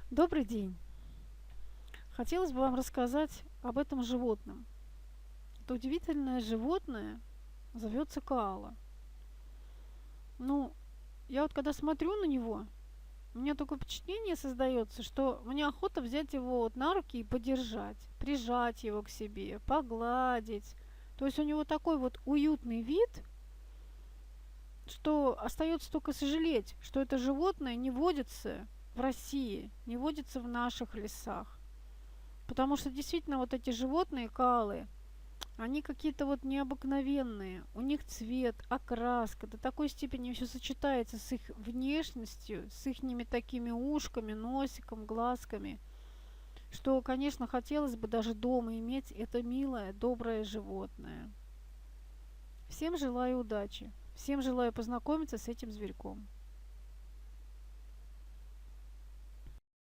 Добрый день! Хотелось бы вам рассказать об этом животном. Это удивительное животное зовется коала. Ну, я вот когда смотрю на него, у меня такое впечатление создается, что мне охота взять его вот на руки и подержать, прижать его к себе, погладить. То есть у него такой вот уютный вид, что остается только сожалеть, что это животное не водится в России, не водится в наших лесах. Потому что действительно вот эти животные, коалы, они какие-то вот необыкновенные. У них цвет, окраска до такой степени все сочетается с их внешностью, с их такими ушками, носиком, глазками, что, конечно, хотелось бы даже дома иметь это милое, доброе животное. Всем желаю удачи. Всем желаю познакомиться с этим зверьком.